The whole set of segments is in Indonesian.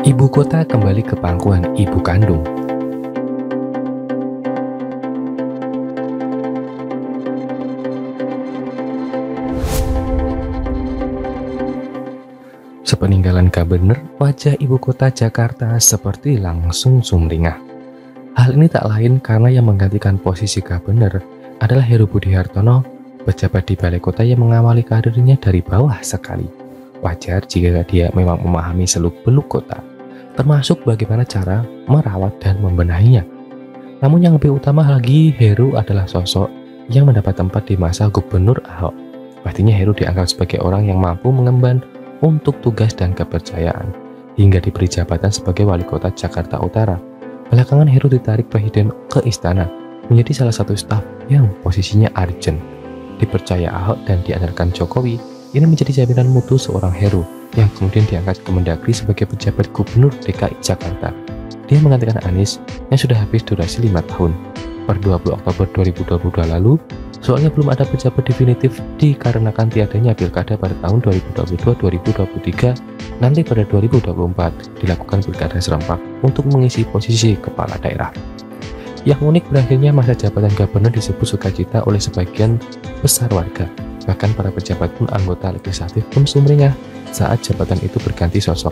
Ibu kota kembali ke pangkuan ibu kandung. Sepeninggalan Gubernur, wajah ibu kota Jakarta seperti langsung sumringah. Hal ini tak lain karena yang menggantikan posisi Gubernur adalah Heru Budi Hartono, pejabat di balai kota yang mengawali karirnya dari bawah sekali. Wajar jika dia memang memahami seluk-beluk kota, termasuk bagaimana cara merawat dan membenahinya. Namun yang lebih utama lagi, Heru adalah sosok yang mendapat tempat di masa Gubernur Ahok. Pastinya Heru dianggap sebagai orang yang mampu mengemban untuk tugas dan kepercayaan, hingga diberi jabatan sebagai wali kota Jakarta Utara. Belakangan Heru ditarik Presiden ke istana, menjadi salah satu staf yang posisinya urgent. Dipercaya Ahok dan diandalkan Jokowi, ini menjadi jaminan mutu seorang Heru yang kemudian diangkat ke Mendagri sebagai pejabat Gubernur DKI Jakarta. Dia menggantikan Anies yang sudah habis durasi 5 tahun. Per 20 Oktober 2022 lalu, soalnya belum ada pejabat definitif dikarenakan tiadanya pilkada pada tahun 2022-2023, nanti pada 2024 dilakukan pilkada serentak untuk mengisi posisi kepala daerah. Yang unik, berakhirnya masa jabatan Gubernur disebut sukacita oleh sebagian besar warga. Bahkan para pejabat pun anggota legislatif pun sumringah saat jabatan itu berganti sosok.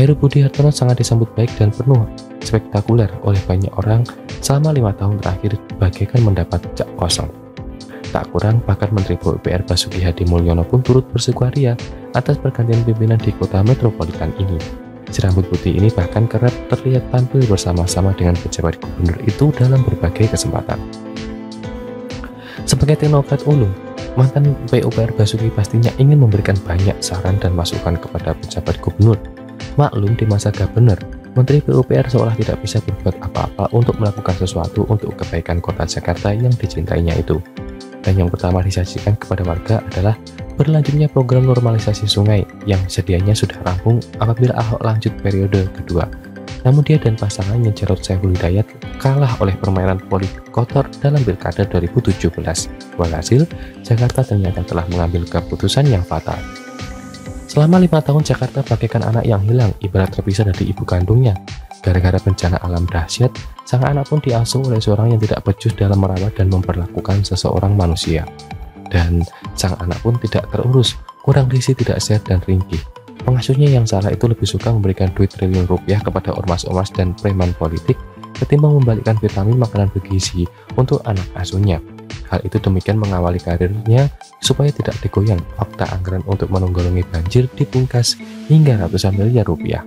Heru Budi Hartono sangat disambut baik dan penuh spektakuler oleh banyak orang selama 5 tahun terakhir, bagaikan mendapat cak kosong. Tak kurang, bahkan Menteri PUPR Basuki Hadi Mulyono pun turut bersukaria atas pergantian pimpinan di kota metropolitan ini. Si rambut putih ini bahkan kerap terlihat tampil bersama-sama dengan pejabat gubernur itu dalam berbagai kesempatan. Sebagai teknokrat ulung, mantan PUPR Basuki pastinya ingin memberikan banyak saran dan masukan kepada pejabat gubernur. Maklum, di masa Gubernur, Menteri PUPR seolah tidak bisa berbuat apa-apa untuk melakukan sesuatu untuk kebaikan kota Jakarta yang dicintainya itu. Dan yang pertama disajikan kepada warga adalah berlanjutnya program normalisasi sungai yang sedianya sudah rampung apabila Ahok lanjut periode kedua. Namun dia dan pasangannya Jarod Saiful Hidayat kalah oleh permainan politik kotor dalam pilkada 2017. Walhasil, Jakarta ternyata telah mengambil keputusan yang fatal. Selama 5 tahun Jakarta bagaikan anak yang hilang, ibarat terpisah dari ibu kandungnya. Gara-gara bencana alam dahsyat, sang anak pun diasuh oleh seorang yang tidak becus dalam merawat dan memperlakukan seseorang manusia. Dan sang anak pun tidak terurus, kurang gizi, tidak sehat dan ringkih. Pengasuhnya yang salah itu lebih suka memberikan duit triliun rupiah kepada ormas-ormas dan preman politik ketimbang membalikkan vitamin makanan bergizi untuk anak asuhnya. Hal itu demikian mengawali karirnya supaya tidak digoyang fakta anggaran untuk menanggulangi banjir dipungkas hingga ratusan miliar rupiah.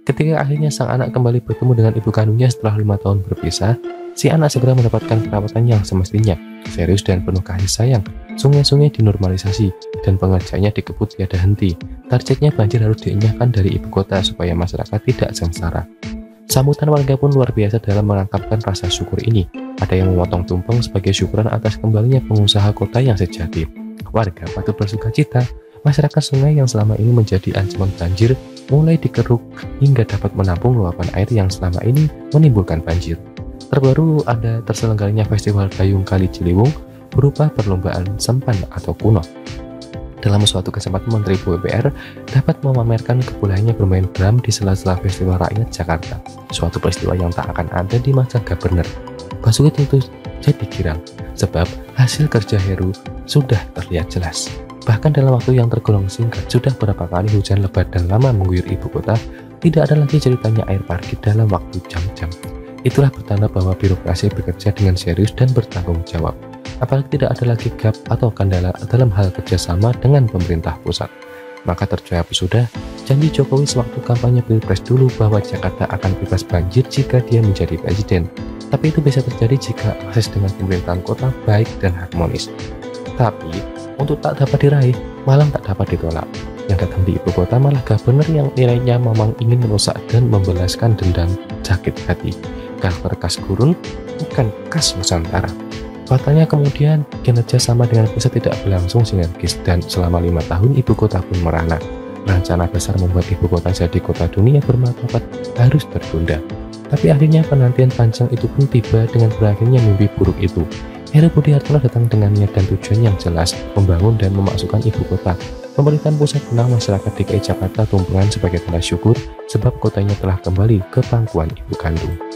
Ketika akhirnya sang anak kembali bertemu dengan ibu kandungnya setelah 5 tahun berpisah, si anak segera mendapatkan perawatan yang semestinya, serius dan penuh kasih sayang. Sungai-sungai dinormalisasi dan pengerjaannya dikebut tiada henti. Targetnya banjir harus dienyahkan dari ibu kota supaya masyarakat tidak sengsara. Sambutan warga pun luar biasa dalam menangkapkan rasa syukur ini. Ada yang memotong tumpeng sebagai syukuran atas kembalinya pengusaha kota yang sejati. Warga patut bersukacita. Masyarakat sungai yang selama ini menjadi ancaman banjir mulai dikeruk hingga dapat menampung luapan air yang selama ini menimbulkan banjir. Terbaru ada terselenggaranya Festival Dayung Kali Ciliwung berupa perlombaan sempan atau kuno. Dalam suatu kesempatan, Menteri PUPR dapat memamerkan kebolehannya bermain drum di sela-sela Festival Rakyat Jakarta, suatu peristiwa yang tak akan ada di masa Gubernur. Basuki tentu jadi girang, sebab hasil kerja Heru sudah terlihat jelas. Bahkan dalam waktu yang tergolong singkat, sudah berapa kali hujan lebat dan lama mengguyur ibu kota, tidak ada lagi ceritanya air parkir dalam waktu jam-jam. Itulah pertanda bahwa birokrasi bekerja dengan serius dan bertanggung jawab. Apalagi tidak ada lagi gap atau kendala dalam hal kerjasama dengan pemerintah pusat. Maka terjawab sudah janji Jokowi sewaktu kampanye Pilpres dulu bahwa Jakarta akan bebas banjir jika dia menjadi presiden. Tapi itu bisa terjadi jika akses dengan pemerintahan kota baik dan harmonis. Tapi untuk tak dapat diraih, malah tak dapat ditolak. Yang datang di ibu kota malah Gubernur yang nilainya memang ingin merusak dan membalaskan dendam sakit hati. Karakter khas gurun, bukan khas Nusantara. Faktanya kemudian kinerja sama dengan pusat tidak berlangsung sinergis dan selama 5 tahun ibu kota pun merana. Rencana besar membuat ibu kota jadi kota dunia bermartabat harus tertunda. Tapi akhirnya penantian panjang itu pun tiba dengan berakhirnya mimpi buruk itu. Heru Budi Hartono datang dengan niat dan tujuan yang jelas, membangun dan memasukkan ibu kota Pemerintahan pusat undang masyarakat DKI Jakarta tumpengan sebagai tanda syukur sebab kotanya telah kembali ke pangkuan ibu kandung.